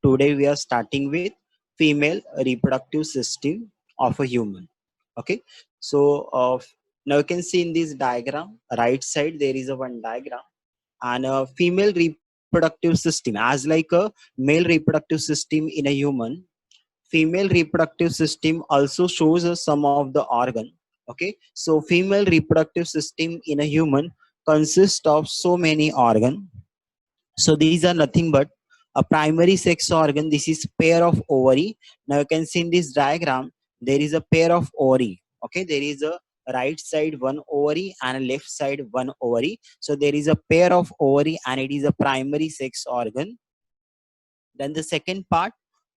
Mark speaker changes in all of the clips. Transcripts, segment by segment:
Speaker 1: today we are starting with female reproductive system of a human. Okay, so now you can see in this diagram, right side there is a one diagram, and a female reproductive system as like a male reproductive system in a human. Female reproductive system also shows us some of the organ. Okay, so female reproductive system in a human consists of so many organ. So these are nothing but a primary sex organ. This is pair of ovary. Now you can see in this diagram there is a pair of ovary. Okay, there is a right side one ovary and a left side one ovary. So there is a pair of ovary and it is a primary sex organ. Then the second part,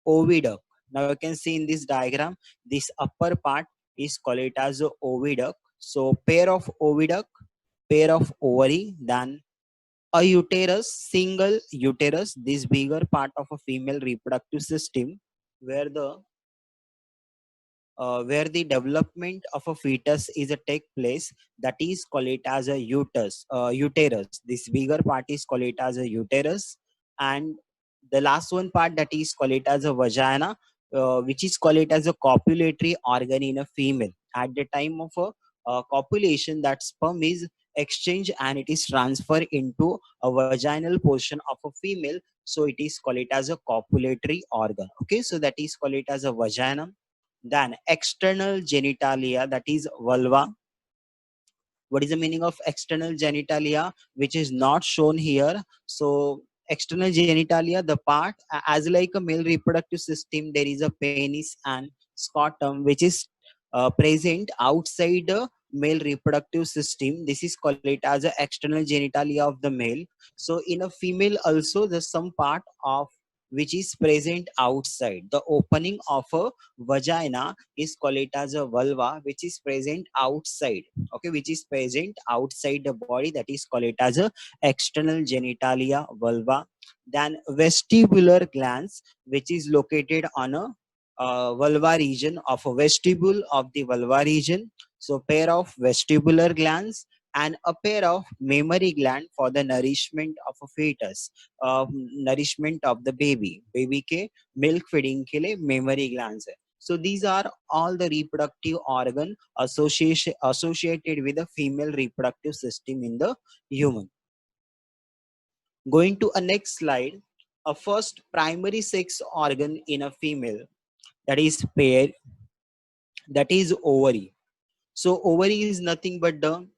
Speaker 1: oviduct. Now you can see in this diagram, this upper part is called it as a oviduct. So pair of oviduct, pair of ovary, then a uterus, single uterus, this bigger part of a female reproductive system, where the development of a fetus is a take place, that is called it as a uterus. This bigger part is called it as a uterus, and the last one part that is called it as a vagina, which is called it as a copulatory organ in a female. At the time of a copulation, that sperm is exchanged and it is transferred into a vaginal portion of a female, so it is called it as a copulatory organ. Okay, so that is called it as a vagina. Then external genitalia, that is vulva. What is the meaning of external genitalia, which is not shown here? So external genitalia, the part as like a male reproductive system, there is a penis and scrotum, which is present outside the male reproductive system. This is called it as a external genitalia of the male. So in a female also, there's some part of which is present outside the opening of a vagina is called it as a vulva, which is present outside. Okay, which is present outside the body, that is called it as a external genitalia, vulva. Then vestibular glands, which is located on a vulva region of a vestibule of the vulva region. So pair of vestibular glands and a pair of mammary gland for the nourishment of a fetus, nourishment of the baby के milk feeding के लिए mammary glands है. So these are all the reproductive organ associated with the female reproductive system in the human. Going to a next slide, a first primary sex organ in a female, that is pair, that is ovary. So ovary is nothing but the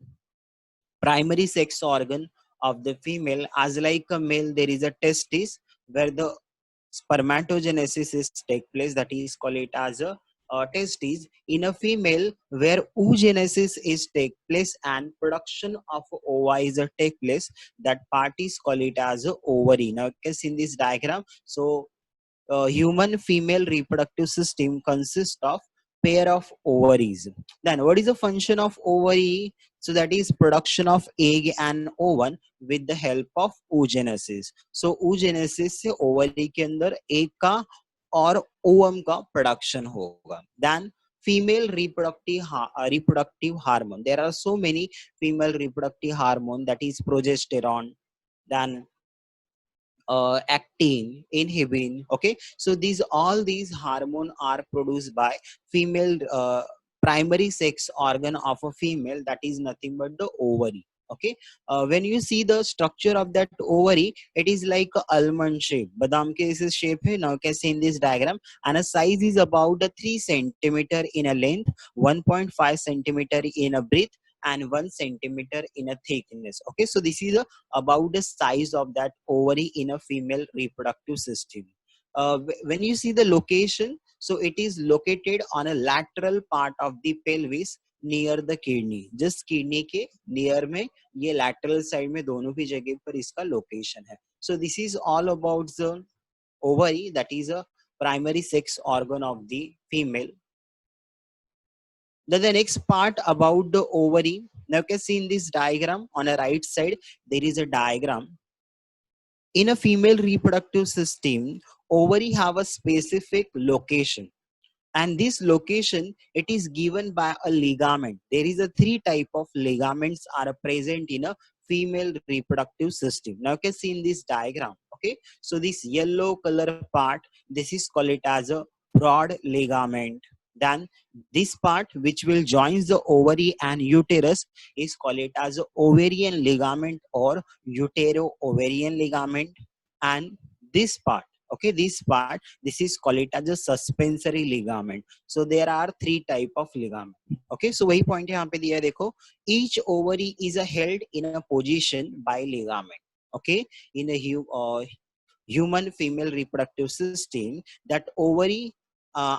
Speaker 1: primary sex organ of the female. As like a male, there is a testis where the spermatogenesis is take place, that is called it as a testes. In a female, where oogenesis is take place and production of ova is a take place, that part is called it as a ovary. Now you can see in this diagram, so human female reproductive system consists of pair of ovaries. Then what is the function of ovary? So that is production of egg and ovum with the help of oogenesis. So oogenesis से ovary के अंदर egg का और ovum का production होगा. Then female reproductive hormone. There are so many female reproductive hormone, that is progesterone, then actin, inhibin. Okay, so these hormone are produced by female primary sex organ of a female, that is nothing but the ovary. Okay, when you see the structure of that ovary, it is like a almond shape, badam ke is shape hai. Now you can see in this diagram, and a size is about a 3 centimeter in a length, 1.5 centimeter in a breadth, and 1 centimeter in a thickness. Okay, so this is about the size of that ovary in a female reproductive system. When you see the location, so it is located on a lateral part of the pelvis near the kidney. Just kidney के near में, ये lateral side में दोनों भी जगह पर इसका location है. So this is all about the ovary, that is a primary sex organ of the female. Then the next part about the ovary. Now you can see in this diagram on the right side, there is a diagram. In a female reproductive system, ovary have a specific location, and this location, it is given by a ligament. There is a 3 type of ligaments are present in a female reproductive system. Now you can see in this diagram. Okay, so this yellow color part, this is called it as a broad ligament. Then this part which will joins the ovary and uterus is called it as a ovarian ligament or utero-ovarian ligament. And this part, okay, this part, this is called it as a suspensory ligament. So there are three type of ligament. Okay, so वही point यहाँ पे दिया है देखो, each ovary is held in a position by ligament. Okay, in a human female reproductive system, that ovary uh,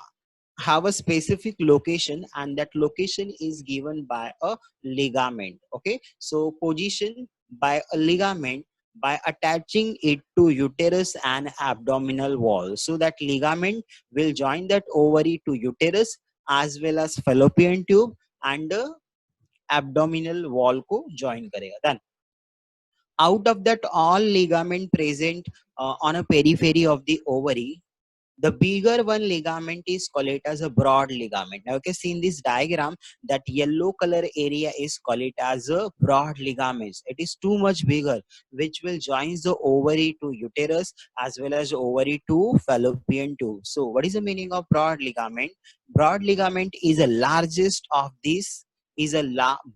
Speaker 1: have a specific location, and that location is given by a ligament. Okay, so position by a ligament by attaching it to uterus and abdominal wall. So that ligament will join that ovary to uterus as well as fallopian tube and abdominal wall को join करेगा. Then out of that all ligament present on a periphery of the ovary, the bigger one ligament is called it as a broad ligament. Now you can see in this diagram that yellow color area is called it as a broad ligament. It is too much bigger, which will join the ovary to uterus as well as ovary to fallopian tube. So what is the meaning of broad ligament? Broad ligament is the largest of these, is a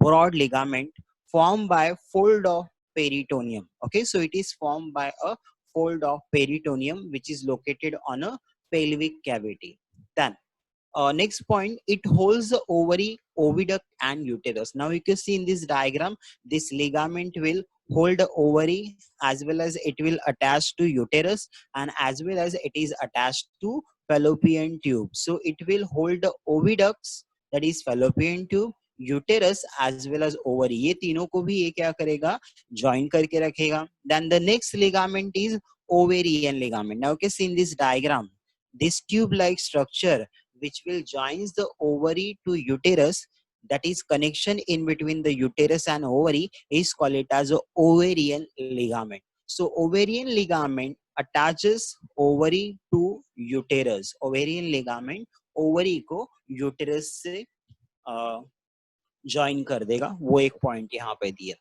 Speaker 1: broad ligament formed by fold of peritoneum. Okay, so it is formed by a fold of peritoneum which is located on a pelvic cavity. Then next point, it holds the ovary, oviduct and uterus. Now you can see in this diagram, this ligament will hold the ovary as well as it will attach to uterus and as well as it is attached to fallopian tube. So it will hold the oviducts, that is fallopian tube, uterus as well as ovary. ये तीनों को भी ये क्या करेगा, join करके रखेगा. Then the next ligament is ovarian ligament. Now you can see in this diagram, this tube-like structure which will joins the ovary to uterus, that is connection in between the uterus and ovary, is called it as a ovarian ligament. So ovarian ligament attaches ovary to uterus. Ovarian ligament ovary को uterus से join कर देगा, वो एक point यहाँ पे दिया.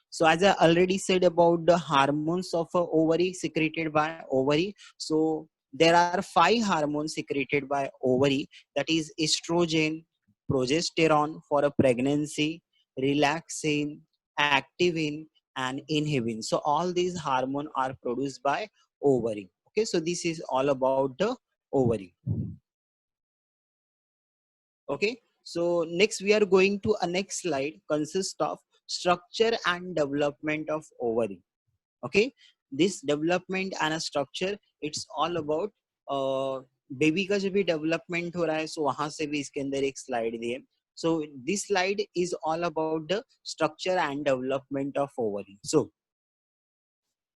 Speaker 1: So as I already said about the hormones of ovary secreted by ovary, so there are 5 hormones secreted by ovary, that is estrogen, progesterone for a pregnancy, relaxin, activin and inhibin. So all these hormones are produced by ovary. Okay, so this is all about the ovary. Okay, so next we are going to a next slide consists of structure and development of ovary. Okay, this development and a structure, it's all about baby का जब भी development हो रहा है, सो वहां से भी इसके अंदर एक स्लाइड दिए. So this slide is all about the structure and development of ovary. So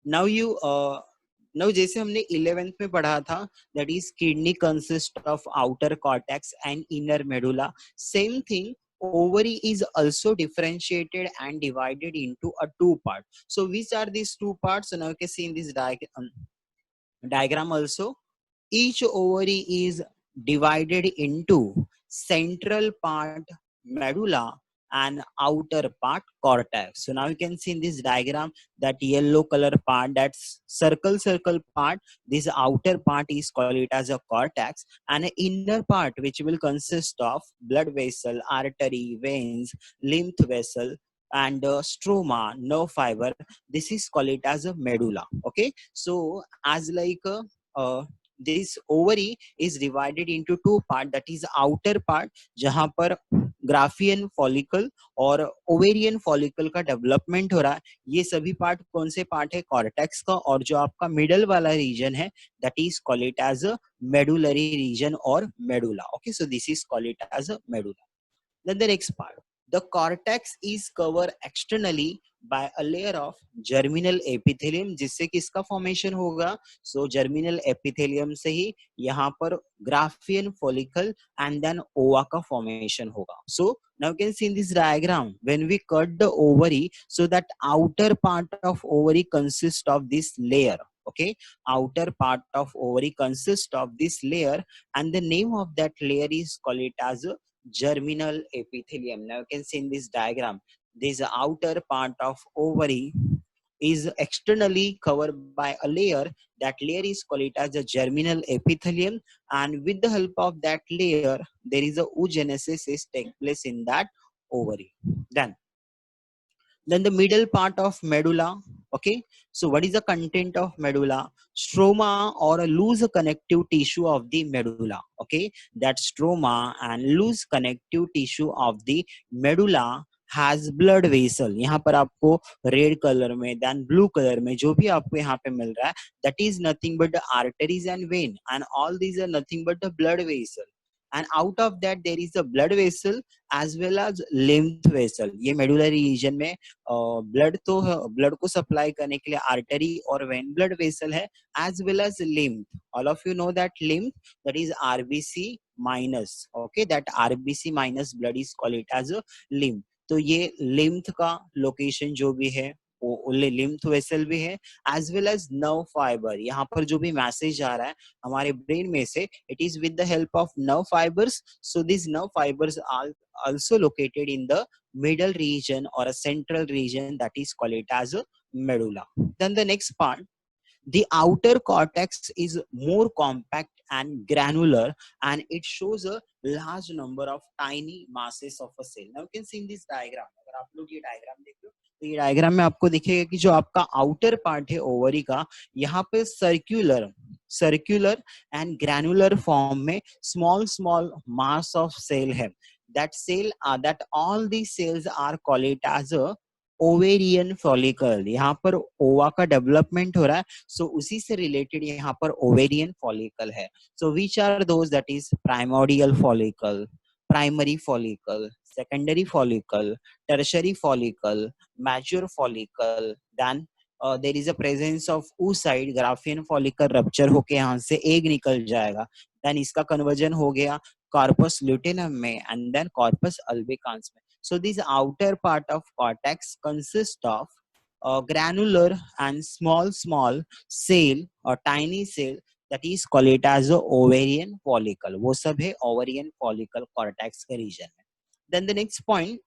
Speaker 1: now जैसे हमने 11th में पढ़ा था, that is kidney consist of outer cortex and inner medulla. Same thing, ovary is also differentiated and divided into a 2 part. So which are these 2 parts? So now you can see in this diagram also, each ovary is divided into central part medulla and outer part cortex. So now you can see in this diagram that yellow color part, that's circle part, this outer part is called it as a cortex, and an inner part which will consist of blood vessel, artery, veins, lymph vessel and stroma, nerve fiber, this is called it as a medulla. Okay, so as like this ovary is divided into 2 part, that is outer part जहां पर Graafian follicle और ovarian follicle का development हो रहा है. ये सभी part कौन से पार्ट है, कॉर्टेक्स का. और जो आपका मिडल वाला रीजन है, that is called it as a medullary region और medulla. Okay, so this is called it as a medulla. Then the next part, the cortex is covered externally by a layer of germinal epithelium, जिससे किसका formation होगा. सो germinal epithelium से ही यहाँ पर Graafian follicle and then ओवा का formation होगा. सो now you can see in this diagram, when we cut the ovary, so that outer part of ovary consists of this layer. Okay, outer part of ovary consists of this layer, and the name of that layer is called it as a germinal epithelium. Now you can see in this diagram this outer part of ovary is externally covered by a layer. That layer is called it as a germinal epithelium, and with the help of that layer there is a oogenesis is take place in that ovary. Then the middle part of medulla. Okay, so what is the content of medulla? Stroma, or a loose connective tissue of the medulla. Okay, that stroma and loose connective tissue of the medulla has blood vessel. यहाँ पर आपको red colour में then blue colour में जो भी आपको यहाँ पे मिल रहा है, that is nothing but the arteries and vein, and all these are nothing but the blood vessel. And out of that there is a blood vessel as well as lymph vessel. ये medullary region में blood तो blood को supply करने के लिए artery और vein blood vessel है, as well as lymph. All of you know that lymph, that is RBC minus. Okay, that RBC minus blood is called it as lymph. तो ये lymph का location जो भी है वो लिम्फ वेसल भी है, as well as nerve fibre. यहाँ पर जो भी मैसेज आ रहा है हमारे ब्रेन में से, it is with the help of nerve fibres. So this nerve fibres are also located in the middle region or a central region, that is called it as a medulla. Then the next part, the outer cortex is more compact and granular, and it shows a large number of tiny masses of a cell. Now you can see in this diagram, अगर आप लोग ये diagram देख लो तो ये diagram में आपको दिखेगा कि जो आपका आउटर पार्ट है ओवरी का, यहाँ पे सर्क्यूलर एंड ग्रैनुलर फॉर्म में small small mass of cell है. that all these cells are called it as a ovarian follicle. यहाँ पर ओवा का डेवलपमेंट हो रहा है, सो उसी से रिलेटेड यहाँ पर ओवेरियन फॉलिकल है. So which are those? That is primordial follicle, primary follicle, secondary follicle, tertiary follicle, mature follicle. Then there is a presence of oocyte, Graafian follicle rupture होके यहाँ से एग निकल जाएगा. देन इसका conversion हो गया corpus luteum में, and then corpus albicans में. So this outer part of cortex consists of granular and small cell or tiny cell, that is called it as a ovarian follicle. वो सब है ovarian follicle cortex के region में. Then the next point,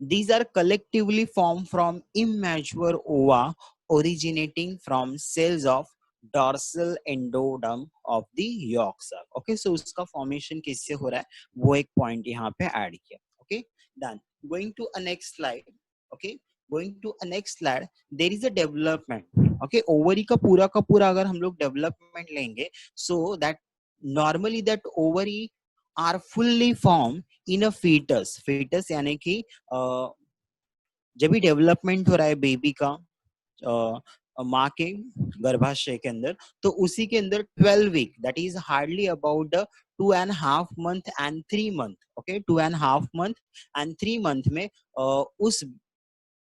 Speaker 1: these are collectively formed from immature ova originating from cells of dorsal endoderm of the yolk sac. Okay, so उसका formation किससे हो रहा है वो एक point यहाँ पे add किया. Okay, done. Going to a next slide. Okay, going to a next slide, there is a development. Okay, ovary का पूरा अगर हम लोग development लेंगे, so that normally that ovary are fully formed in a fetus. fetus यानी कि जब भी डेवलपमेंट हो रहा है बेबी का माँ के गर्भाशय के अंदर, तो उसी के अंदर 12 week, that is hardly about 2.5 month and 3 month. Okay, 2.5 month and 3 month में उस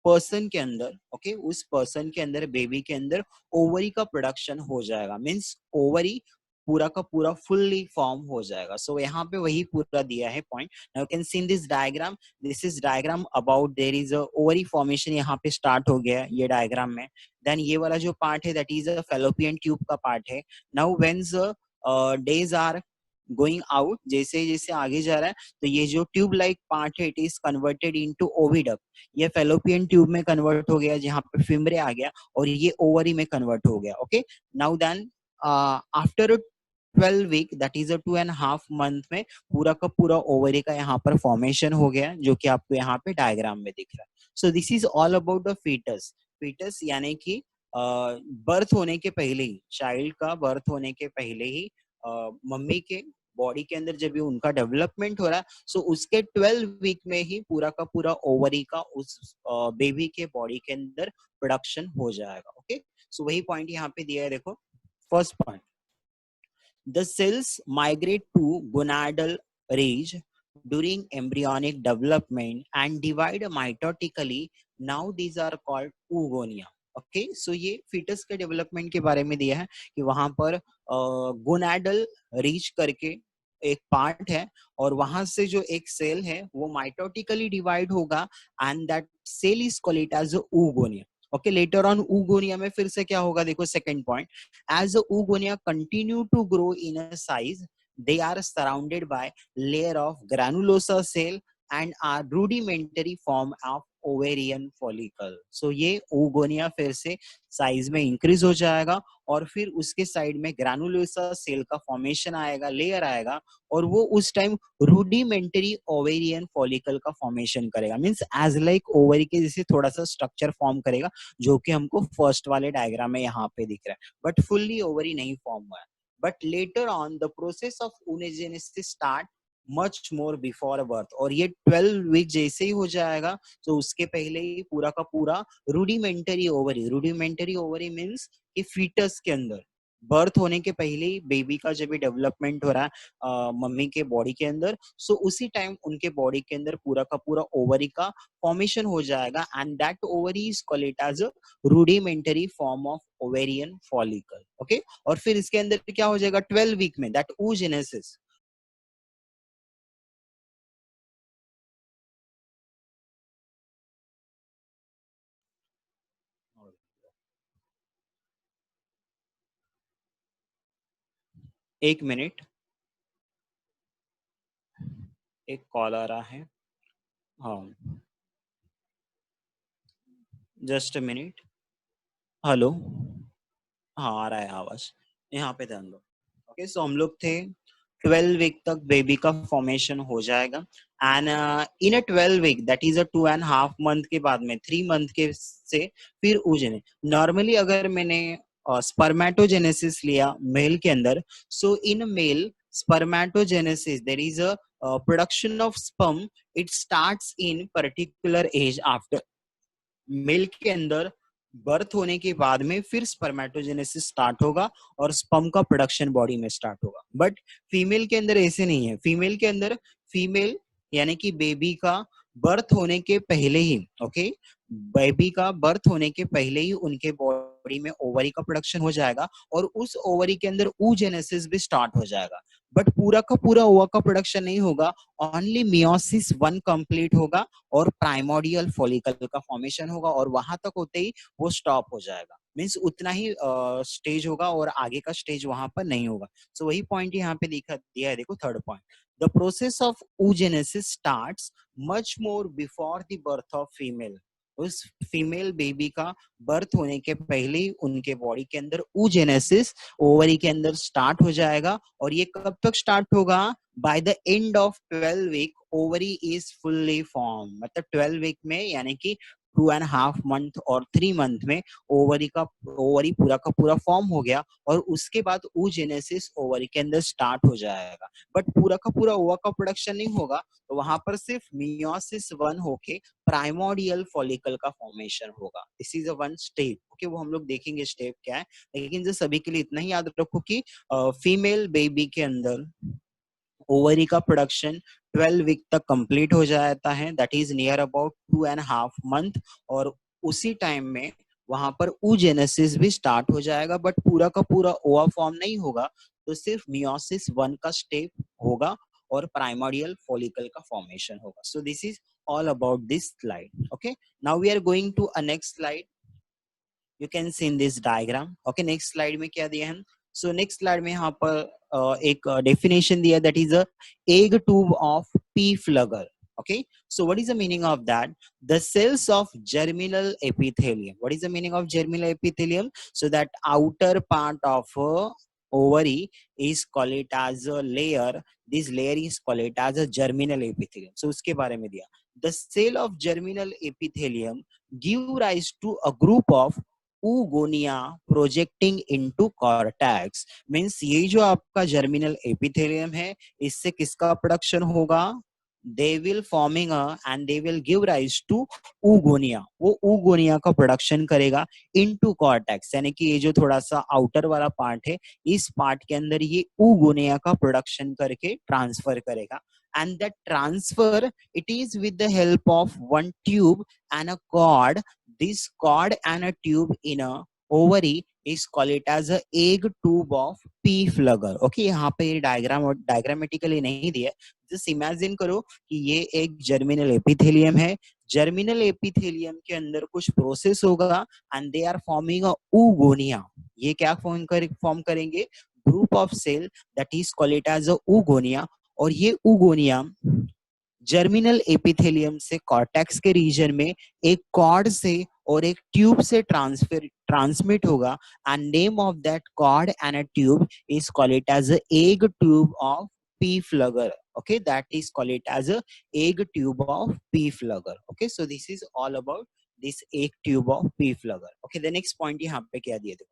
Speaker 1: पर्सन के अंदर, ओके, उस पर्सन के अंदर बेबी के अंदर ओवरी का प्रोडक्शन हो जाएगा. मीन्स ओवरी पूरा का पूरा फुल्ली फॉर्म हो जाएगा. सो यहाँ पे वही पूरा दिया है point. Now you can see in this diagram, this is diagram about their is a ovary formation. यहाँ पे स्टार्ट हो गया ये डायग्राम में. देन ये वाला जो पार्ट है that is a fallopian tube का पार्ट है. Now when days are going out, जैसे जैसे आगे जा रहा है तो ये जो ट्यूब लाइक पार्ट है it is converted into oviduct. ये फेलोपियन ट्यूब में कन्वर्ट हो गया, जहाँ पे फिमरे आ गया, और ये ओवरी में कन्वर्ट हो गया. Okay, now then after 12 week, that is a 2.5 month में पूरा का पूरा ओवरी का यहाँ पर फॉर्मेशन हो गया, जो कि आपको यहाँ पे डायग्राम में दिख रहा है. So this is all about the foetus. Foetus यानी कि बर्थ होने के पहले ही, चाइल्ड का बर्थ होने के पहले ही मम्मी के बॉडी के अंदर जब भी उनका डेवलपमेंट हो रहा है, सो उसके 12 वीक में ही पूरा का पूरा ओवरी का उस बेबी के बॉडी के अंदर प्रोडक्शन हो जाएगा. ओके, सो वही पॉइंट यहाँ पे दिया है. देखो, first point, the cells migrate to gonadal ridge during embryonic development and divide mitotically. Now these are called oogonia. ओके, सो ये फीटस के डेवलपमेंट के बारे में दिया है कि वहां पर गोनाडल रीच करके एक पार्ट है, और वहां से जो एक सेल है वो माइटोटिकली डिवाइड होगा, and that cell is called it as oogonia. Okay, later on oogonia में फिर से क्या होगा, देखो second point, as the oogonia continue to grow in a size, they are surrounded by layer of granulosa cell and are rudimentary form of ovarian follicle. So ये oogonia फिर से size में इंक्रीज हो जाएगा और फिर उसके साइड में ग्रैनुलोसा सेल का फॉर्मेशन आएगा, लेयर आएगा, और वो उस टाइम रूडिमेंटरी ओवेरियन फॉलिकल का फॉर्मेशन करेगा, मींस एज लाइक ओवरी के जैसे थोड़ा सा स्ट्रक्चर फॉर्म करेगा, जो कि हमको फर्स्ट वाले डायग्राम में यहाँ पे दिख रहा है, बट फुल्ली ओवरी नहीं फॉर्म हुआ है. But later on the process of oogenesis start much more before birth, और ये 12 वीक जैसे ही हो जाएगा तो उसके पहले ही पूरा का पूरा रूडिमेंटरी ओवरी मीन्स कि फीटस के अंदर बर्थ होने के पहले ही बेबी का जब भी डेवलपमेंट हो रहा है मम्मी के बॉडी के अंदर, सो उसी टाइम उनके बॉडी के अंदर पूरा का पूरा ओवरी का फॉर्मेशन हो जाएगा, and that ovary is called it as a rudimentary form of ovarian follicle. Okay, और फिर इसके अंदर क्या हो जाएगा 12 वीक में दैट oogenesis. एक मिनट, एक कॉल आ रहा है. हाँ, जस्ट अ मिनट. हेलो. हाँ, आ रहा है आवाज. यहाँ पे ध्यान दो. ओके, सो हम लोग थे 12 वीक तक बेबी का फॉर्मेशन हो जाएगा, and in a 12 week that is a 2.5 month के बाद में 3 मंथ के से फिर ऊजने. नॉर्मली अगर मैंने स्पर्मेटोजेनेसिस लिया मेल के अंदर, सो in male spermatogenesis there is a production of sperm. It starts in particular age after male के अंदर बर्थ होने के बाद में फिर स्पर्मेटोजेनेसिस स्टार्ट होगा और स्पर्म का प्रोडक्शन बॉडी में स्टार्ट होगा. बट फीमेल के अंदर ऐसे नहीं है. फीमेल के अंदर फीमेल यानी कि बेबी का बर्थ होने के पहले ही, ओके, बेबी का बर्थ होने के पहले ही उनके बॉडी में ओवरी का प्रोडक्शन हो जाएगा और उस ओवरी के अंदर oogenesis भी स्टार्ट हो जाएगा. बट पूरा का पूरा ओवा का प्रोडक्शन नहीं होगा, ओनली मियोसिस 1 कंप्लीट होगा और प्राइमोडियल फॉलिकल का फॉर्मेशन होगा, और वहां तक होते ही वो स्टॉप हो जाएगा. मीन्स उतना ही स्टेज होगा और आगे का स्टेज वहां पर नहीं होगा. सो वही पॉइंट यहाँ पे दिया है, देखो third point. The process of oogenesis starts much more before the birth of female. उस फीमेल बेबी का बर्थ होने के पहले ही उनके बॉडी के अंदर oogenesis ओवरी के अंदर स्टार्ट हो जाएगा. और ये कब तक स्टार्ट होगा? By the end of 12 week ovary is fully form. मतलब 12 वीक में यानी कि 2.5 मंथ और 3 मंथ में ओवरी पूरा का पूरा फॉर्म हो गया और उसके बाद oogenesis ओवरी के अंदर स्टार्ट हो जाएगा. बट पूरा का पूरा ओवा का प्रोडक्शन नहीं होगा, तो वहां पर सिर्फ मियोसिस 1 होके प्राइमोडियल फॉलिकल का फॉर्मेशन होगा. This is a one step. Okay, वो हम लोग देखेंगे स्टेप क्या है, लेकिन जो सभी के लिए इतना ही याद रखो कि फीमेल बेबी के अंदर ओवरी का प्रोडक्शन 12 वीक तक कंप्लीट हो जाता है, that is near about 2.5 month. और उसी टाइम में वहां पर oogenesis भी स्टार्ट हो जाएगा, बट पूरा का पूरा ओवा फॉर्म नहीं होगा, तो सिर्फ मियोसिस 1 का स्टेप होगा और प्राइमोडियल फॉलिकल का फॉर्मेशन होगा. So this is all about this slide. Okay, now we are going to a next slide. You can see in this diagram. Okay, next slide में क्या दिया है? सो नेक्स्ट स्लाइड में यहाँ पर एक डेफिनेशन दिया, that is a egg tube of Pfluger. Okay, so what is the meaning of that? The cells of germinal epithelium. What is the meaning of germinal epithelium? So that outer part of ovary is called it as a layer. This layer is called it as a germinal epithelium. So उसके बारे में दिया. The cell of germinal epithelium give rise to a group of oogonia projecting into cortex. Means ये जो आपका germinal epithelium है, इससे किसका प्रोडक्शन होगा? They will forming and they will give rise to oogonia. वो oogonia का प्रोडक्शन करेगा इनटू कॉर्टेक्स, यानी कि ये जो थोड़ा सा आउटर वाला पार्ट है, इस पार्ट के अंदर ये oogonia का प्रोडक्शन करके ट्रांसफर करेगा. And that transfer, it is with the help of one tube and a cord. This cord and a tube in a ovary is called it as a egg tube of P flagger. Okay, यहाँ पे diagrammatically नहीं दिया. Just imagine करो कि ये एक germinal epithelium है. Germinal epithelium के अंदर कुछ प्रोसेस होगा and they are forming a oogonia. ये क्या फॉर्म करेंगे? Group of cell that is called it as a oogonia. और ये oogonia जर्मिनल एपिथेलियम से कॉर्टेक्स के रीजन में एक कॉर्ड से और एक ट्यूब से ट्रांसमिट होगा, and name of that cord and a tube is called it as a egg tube of Pfluger. Okay, that is called it as a egg tube of pea flugger. Okay, so this is all about this egg tube of pea flugger. Okay, the next point यहाँ पे क्या दिया देखो.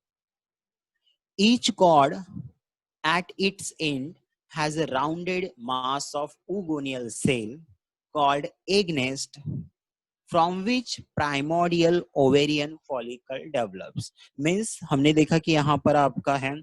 Speaker 1: Each cord at its end has a rounded mass of oogonial cell called egg nest, from which primordial ovarian follicle develops. Means हमने देखा कि यहाँ पर आपका है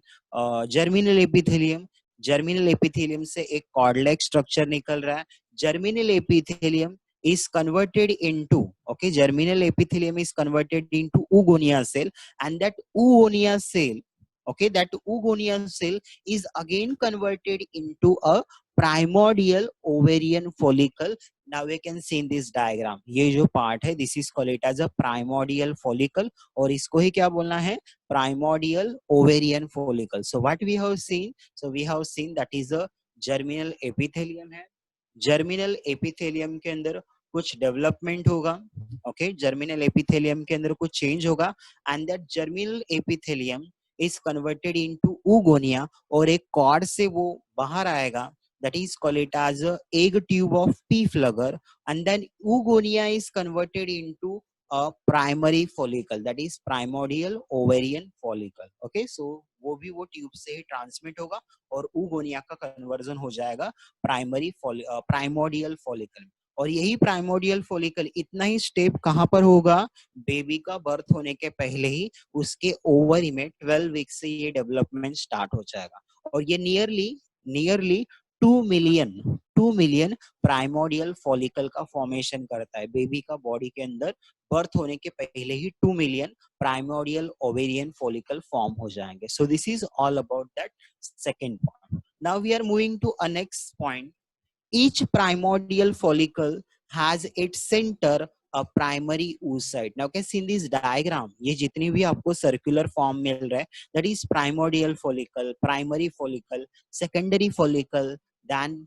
Speaker 1: जर्मिनल एपिथेलियम. जर्मिनल एपिथेलियम से एक कॉर्ड-लाइक स्ट्रक्चर निकल रहा है. Germinal epithelium is converted into, okay, germinal epithelium is converted into oogonia cell, and that oogonia cell, okay, that oogonia cell is again converted into a primordial ovarian follicle. Now we can see in this diagram, ये जो part है, this is called it as a primordial follicle, और इसको ही क्या बोलना है, primordial ovarian follicle. So what we have seen, so we have seen that is a germinal epithelium है. Germinal epithelium के अंदर कुछ डेवलपमेंट होगा. ओके, जर्मिनल एपिथेलियम के अंदर कुछ चेंज होगा, and that germinal epithelium is converted into oogonia, और एक कॉर्ड से वो बाहर आएगा, that is called it as a egg tube of pea flugger, and then oogonia is converted into a primary follicle, that is primordial ovarian follicle. Okay, so वो भी वो tube से ही ट्रांसमिट होगा और oogonia का कन्वर्जन हो जाएगा primordial follicle. और यही प्राइमोडियल फॉलिकल इतना ही स्टेप कहां पर होगा, बेबी का बर्थ होने के पहले ही उसके ओवरी में 12 वीक से ये डेवलपमेंट स्टार्ट हो जाएगा. और ये nearly nearly 2 million primordial follicle का फॉर्मेशन करता है. बेबी का बॉडी के अंदर बर्थ होने के पहले ही 2 million primordial ovarian follicle form हो जाएंगे. So this is all about that second point. Now we are moving to a next point. Each primordial follicle has its center a primary oocyte. Now can see in this diagram, ये जितनी भी आपको circular form मिल रहा है, that is primordial follicle, primary follicle, secondary follicle, then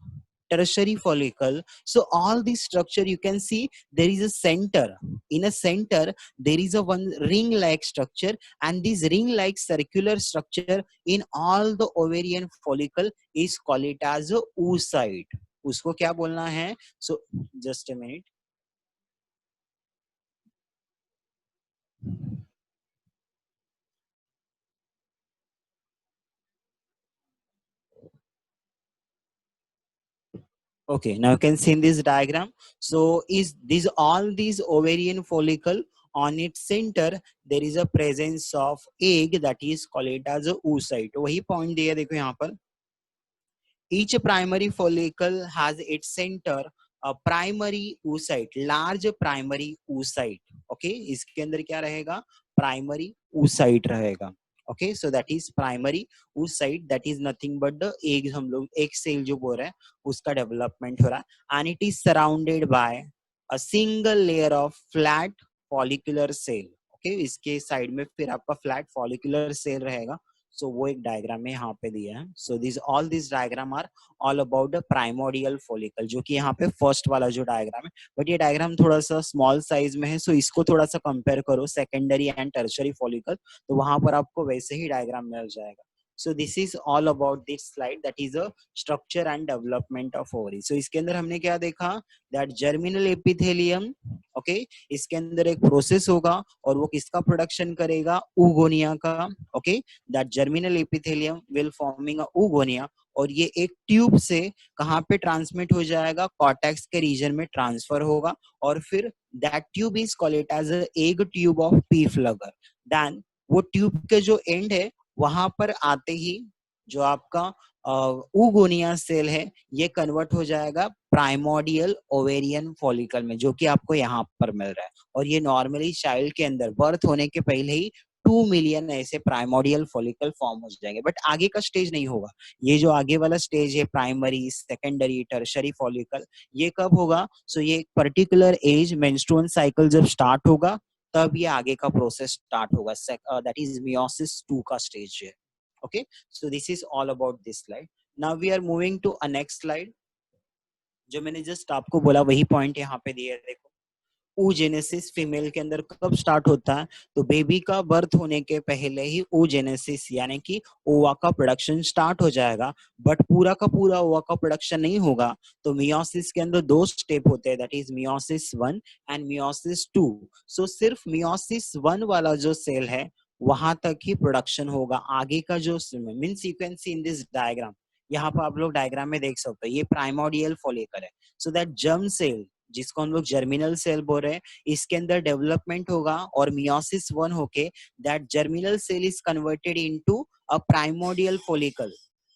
Speaker 1: tertiary follicle. So all this structure you can see there is a center. In a center there is a one ring like structure, and this ring like circular structure in all the ovarian follicle is called it as a oocyte. उसको क्या बोलना है, so just a minute. Okay, now you can see in this diagram. So is these all these ovarian follicle, on its center there is a presence of egg that is called it as a oocyte. वही point दिया देखो यहाँ पर. Each primary follicle has its center a primary oocyte, large primary oocyte. Okay, इसके अंदर क्या रहेगा, primary oocyte रहेगा. Okay, so that is primary oocyte, that is nothing but the egg, हम लोग egg cell जो बोल रहे हैं उसका development हो रहा है, and it is surrounded by a single layer of flat follicular cell. Okay, इसके साइड में फिर आपका flat follicular cell रहेगा. So वो एक डायग्राम में यहाँ पे दिया है. So these all these diagram are all about the primordial follicle, जो कि यहाँ पे फर्स्ट वाला जो डायग्राम है. बट ये डायग्राम थोड़ा सा स्मॉल साइज में है, सो इसको थोड़ा सा कंपेयर करो सेकेंडरी एंड टर्शरी फॉलिकल, तो वहां पर आपको वैसे ही डायग्राम मिल जाएगा. So this is all about this slide, that is a structure and development of ovary. So इसके अंदर हमने क्या देखा, that germinal epithelium, okay, इसके अंदर एक प्रोसेस होगा और वो किसका प्रोडक्शन करेगा, oogonia का. okay, that germinal epithelium will forming a oogonia, और ये एक ट्यूब से कहाँ पे ट्रांसमिट हो जाएगा, कॉर्टेक्स के रीजन में ट्रांसफर होगा, और फिर that tube is called it as egg tube of Pfluger. Then वो ट्यूब के जो एंड है वहां पर आते ही जो आपका oogonia सेल है ये कन्वर्ट हो जाएगा प्राइमोडियल ओवेरियन फॉलिकल में, जो कि आपको यहाँ पर मिल रहा है. और ये नॉर्मली चाइल्ड के अंदर बर्थ होने के पहले ही 2 मिलियन ऐसे प्राइमोडियल फॉलिकल फॉर्म हो जाएंगे. बट आगे का स्टेज नहीं होगा. ये जो आगे वाला स्टेज है, प्राइमरी, सेकेंडरी, टर्शरी फॉलिकल, ये कब होगा, सो ये एक पर्टिकुलर एज मेंस्ट्रुअल साइकिल जब स्टार्ट होगा तब ये आगे का प्रोसेस स्टार्ट होगा. दैट इज मियोसिस 2 का स्टेज है. Okay, so this is all about this slide. Now we are moving to a next slide. जो मैंने जस्ट आपको बोला वही पॉइंट यहाँ पे दिया है, देखो। oogenesis फीमेल के अंदर कब स्टार्ट होता है? तो बेबी का बर्थ होने के पहले ही oogenesis यानी कि ओवा का प्रोडक्शन स्टार्ट हो जाएगा, बट पूरा का पूरा ओवा का प्रोडक्शन नहीं होगा। तो मियोसिस के अंदर दो स्टेप होते हैं, that is meiosis 1 and meiosis 2। सो सिर्फ मियोसिस 1 वाला जो सेल है वहां तक ही प्रोडक्शन होगा। आगे का जो mean sequence in this diagram, यहाँ पर आप लोग डायग्राम में देख सकते हो, ये प्राइमोडियल फॉलिकल है। सो दैट जर्म सेल, जिसको हम लोग जर्मिनल सेल बोल रहे हैं, इसके अंदर डेवलपमेंट होगा और मियोसिस 1 होके that germinal cell is converted into a primordial follicle.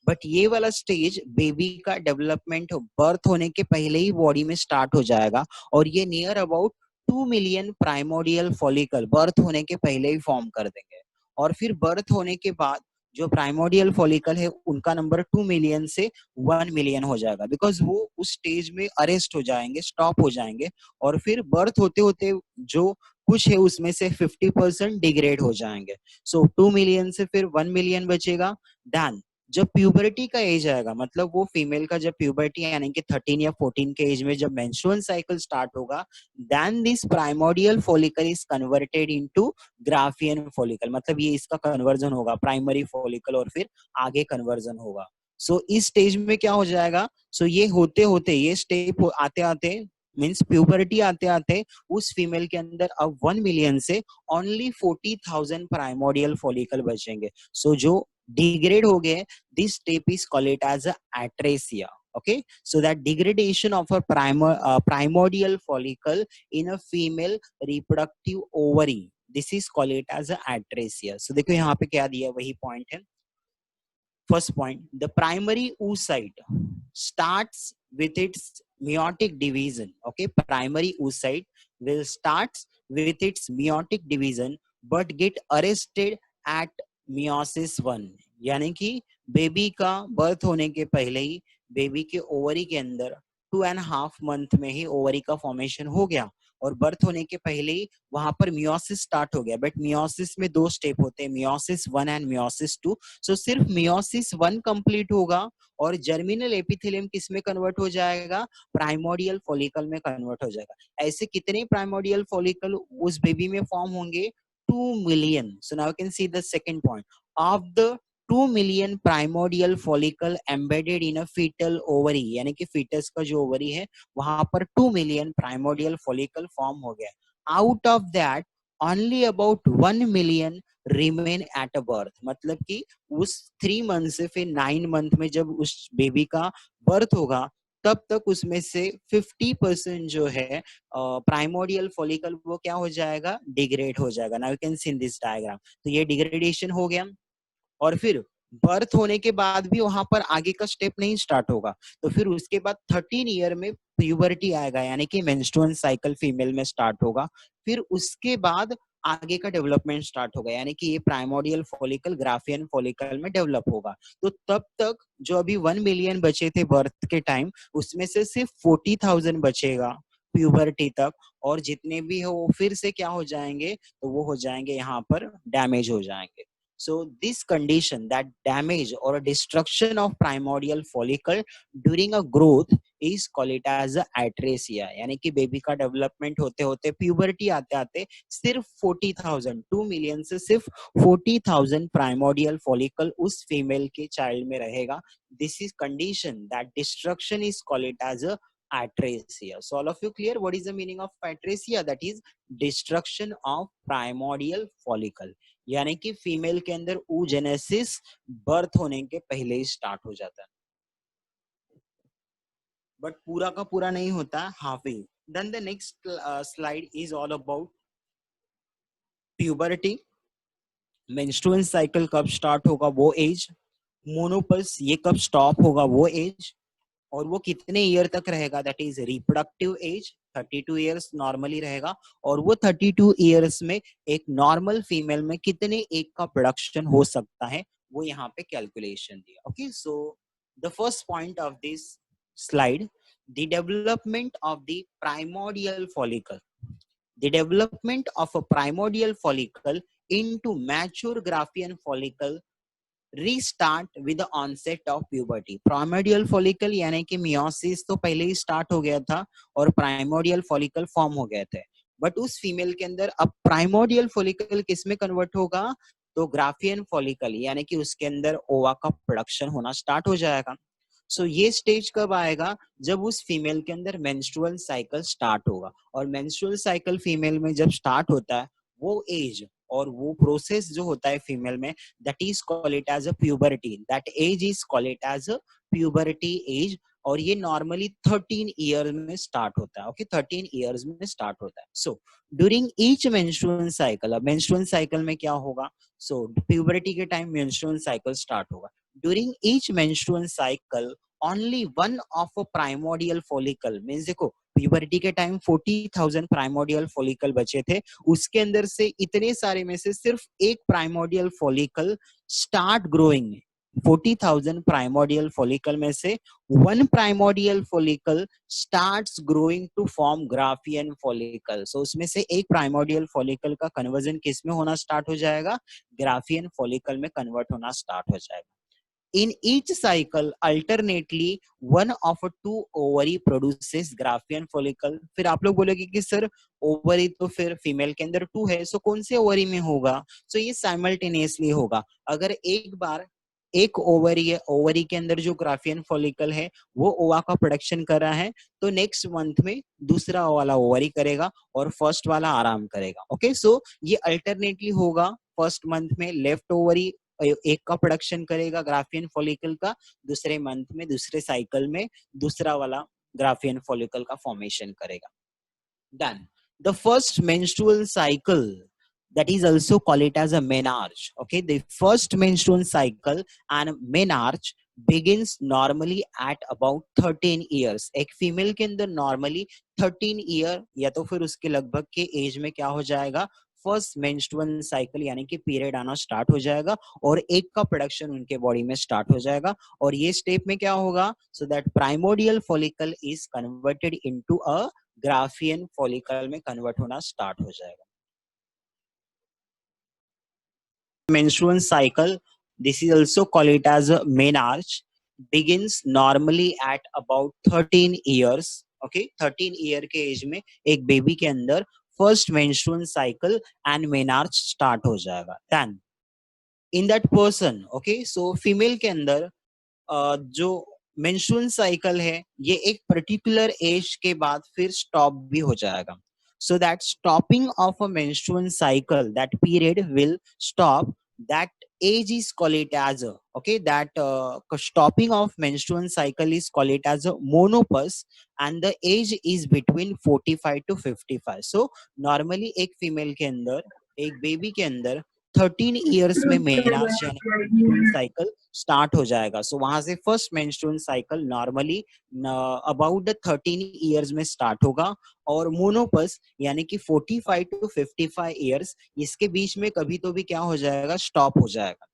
Speaker 1: But ये वाला स्टेज बेबी का डेवलपमेंट बर्थ होने के पहले ही बॉडी में स्टार्ट हो जाएगा, और ये near about 2 million primordial follicle birth होने के पहले ही फॉर्म कर देंगे। और फिर बर्थ होने के बाद जो प्राइमोडियल फॉलिकल है उनका नंबर 2 मिलियन से 1 मिलियन हो जाएगा, बिकॉज वो उस स्टेज में अरेस्ट हो जाएंगे, स्टॉप हो जाएंगे। और फिर बर्थ होते होते जो कुछ है उसमें से 50% डिग्रेड हो जाएंगे। सो 2 मिलियन से फिर 1 मिलियन बचेगा। देन जब प्यूबर्टी का एज आएगा, मतलब वो फीमेल का जब प्यूबर्टी यानी कि 13 या 14 के एज में जब मेंस्ट्रुअल साइकिल स्टार्ट होगा, then this primordial follicle is converted into Graafian follicle. मतलब ये इसका कन्वर्जन होगा प्राइमरी फॉलिकल और फिर आगे कन्वर्जन होगा। सो इस स्टेज में क्या हो जाएगा? सो ये होते होते, ये स्टेप आते आते, मीन्स प्यूबर्टी आते आते, उस फीमेल के अंदर अब 1 मिलियन से ओनली 40,000 प्राइमोडियल फॉलिकल बचेंगे। सो जो डिग्रेड हो गए, this step is called it as atresia. Okay, so that degradation of a primordial follicle in a female reproductive ovary, this is called it as a atresia. So देखो यहाँ पे क्या दिया, वही पॉइंट है। First point, the primary oocyte starts with its meiotic division. Okay, primary oocyte will start with its meiotic division but get arrested at meiosis 1। यानी कि baby का बर्थ होने के पहले ही बेबी के ओवरी के अंदर 2.5 मंथ में ही ओवरी का फॉर्मेशन हो गया, और बर्थ होने के पहले ही वहां पर मियोसिस स्टार्ट हो गया। बट मियोसिस में दो स्टेप होते हैं, मियोसिस 1 एंड मियोसिस 2। सो सिर्फ मियोसिस 1 कंप्लीट होगा और जर्मिनल एपिथेलियम किस में कन्वर्ट हो जाएगा? प्राइमोडियल फॉलिकल में कन्वर्ट हो जाएगा। ऐसे कितने प्राइमोडियल फॉलिकल उस बेबी में फॉर्म होंगे? 2 million. So now you can see the second point of the 2 million primordial follicle embedded in a foetal ovary, यानी कि फीटस का जो ओवरी है वहां पर 2 मिलियन प्राइमोडियल फॉलिकल फॉर्म हो गया। Out of that only about 1 million remain at a birth. मतलब कि उस 3 मंथ से फिर 9 मंथ में जब उस बेबी का बर्थ होगा, तब तक उसमें से 50% जो है प्राइमोडियल फॉलिकल वो क्या हो जाएगा? डिग्रेड हो जाएगा। Now you can see in this diagram. तो ये डिग्रेडेशन हो गया, और फिर बर्थ होने के बाद भी वहां पर आगे का स्टेप नहीं स्टार्ट होगा। तो फिर उसके बाद 13 ईयर में प्यूबर्टी आएगा, यानी कि मेंस्ट्रुअल साइकिल फीमेल में स्टार्ट होगा। फिर उसके बाद आगे का डेवलपमेंट स्टार्ट होगा, यानी कि ये प्राइमोडियल फॉलिकल ग्राफियन फॉलिकल में डेवलप होगा। तो तब तक जो अभी 1 मिलियन बचे थे बर्थ के टाइम, उसमें से सिर्फ 40,000 बचेगा प्यूबर्टी तक, और जितने भी हो वो फिर से क्या हो जाएंगे? तो वो हो जाएंगे यहाँ पर डैमेज हो जाएंगे। So this condition, that damage or destruction of primordial follicle during a growth is called it as a atresia। यानी कि बेबी का डेवलपमेंट होते होते प्यूबर्टी आते आते सिर्फ 40,000, 2 मिलियन से सिर्फ 40,000 प्राइमोडियल फॉलिकल उस फीमेल के चाइल्ड में रहेगा। This is condition, that destruction is called it as a atresia. So all of you clear what is the meaning of atresia? That is destruction of primordial follicle। यानी कि female के अंदर oogenesis birth होने के पहले ही start हो जाता है, बट पूरा का पूरा नहीं होता, हाफ ही। Then the next slide is all about puberty. Menstrual cycle कब स्टार्ट होगा वो एज, मोनोपल्स ये कब स्टॉप होगा वो एज, और वो कितने ईयर तक रहेगा, that is reproductive age 32 years normally रहेगा। और वो 32 ईयर्स में एक नॉर्मल फीमेल में कितने एग का प्रोडक्शन हो सकता है, वो यहाँ पे कैलकुलेशन दिया। Okay, so the first point of this slide, the development of the primordial follicle. The development of a primordial follicle into mature Graafian follicle restart with the onset of puberty. Primordial follicle यानी कि meiosis तो पहले ही start हो गया था और primordial follicle form हो गए थे, बट उस फीमेल के अंदर अब प्राइमोडियल फॉलिकल किस में कन्वर्ट होगा, तो ग्राफियन फॉलिकल यानी कि उसके अंदर ओवा का प्रोडक्शन होना स्टार्ट हो जाएगा। सो ये स्टेज कब आएगा, जब उस फीमेल के अंदर मेंस्ट्रुअल साइकिल स्टार्ट होगा। और मेंस्ट्रुअल साइकिल फीमेल में जब स्टार्ट होता है, वो एज और वो प्रोसेस जो होता है फीमेल में, that is called it as a puberty, that age is called it as a puberty age. और ये नॉर्मली 13 ईयर में स्टार्ट होता है। ओके, 13 ईयर्स में स्टार्ट होता है। So during each menstrual cycle, अब मेंस्ट्रुअल साइकिल में क्या होगा, सो प्यूबर्टी के टाइम मेंस्ट्रुअल साइकिल स्टार्ट होगा। During each menstrual cycle only one of a primordial follicle, means देखो प्यूबर्टी के टाइम 40,000 प्राइमोडियल फॉलिकल बचे थे, उसके अंदर से इतने सारे में से सिर्फ एक primordial follicle start growing. 40,000 primordial follicle में से one primordial follicle starts growing to form Graafian follicle. So उसमें से एक प्राइमोडियल फॉलिकल का कन्वर्जन किस में होना स्टार्ट हो जाएगा, ग्राफियन फॉलिकल में कन्वर्ट होना स्टार्ट हो जाएगा। In each cycle, alternately, one of two ovary produces Graafian follicle। फिर आप लोग बोलोगे कि सर ओवरी तो फिर फीमेल के अंदर 2 है, सो कौन से ओवरी में होगा, सो ये साइमल्टेनियसली होगा। अगर एक बार एक ओवरी है, ओवरी के अंदर जो ग्राफियन फॉलिकल है वो ओवा का प्रोडक्शन कर रहा है, तो नेक्स्ट मंथ में दूसरा वाला ओवरी करेगा और फर्स्ट वाला आराम करेगा। ओके, सो ये अल्टरनेटली होगा। फर्स्ट मंथ में लेफ्ट ओवरी एक का प्रोडक्शन करेगा ग्राफियन फॉलिकल का, दूसरे मंथ में दूसरे साइकिल में दूसरा वाला ग्राफियन फॉलिकल का फॉर्मेशन करेगा। Done. The first menstrual cycle, that is also called it as a menarche। Okay, the first menstrual cycle and menarche begins normally at about 13 years। एक फीमेल के अंदर नॉर्मली 13 ईयर या तो फिर उसके लगभग के एज में क्या हो जाएगा, फर्स्ट मेंस्ट्रुअल साइकिल यानी कि पीरियड आना स्टार्ट हो जाएगा और एक का प्रोडक्शन उनके बॉडी में स्टार्ट हो जाएगा। और ये स्टेप में क्या होगा, so that primordial follicle is converted into a Graafian follicle में कन्वर्ट होना स्टार्ट हो जाएगा। Menstrual cycle, this is also called it as a menarche, begins normally at about 13 years। okay, 13 year के एज में एक बेबी के अंदर first menstrual cycle and menarche start हो जाएगा। Then in that person, okay, so female के अंदर जो मेंस्ट्रुअल साइकिल है ये एक पर्टिकुलर एज के बाद फिर स्टॉप भी हो जाएगा। So that stopping of a menstrual cycle, that period will stop, that age is called it as a, okay, that stopping of menstrual cycle is called it as a monopause and the age is between 45 to 55। so normally एक female के अंदर, एक baby के अंदर 13 years में menarche यानी menstrual cycle start हो जाएगा। सो वहां से first menstrual cycle normally about 13 years में स्टार्ट होगा और मोनोपस यानी कि 45 टू 55 इयर्स, इसके बीच में कभी तो भी क्या हो जाएगा, स्टॉप हो जाएगा।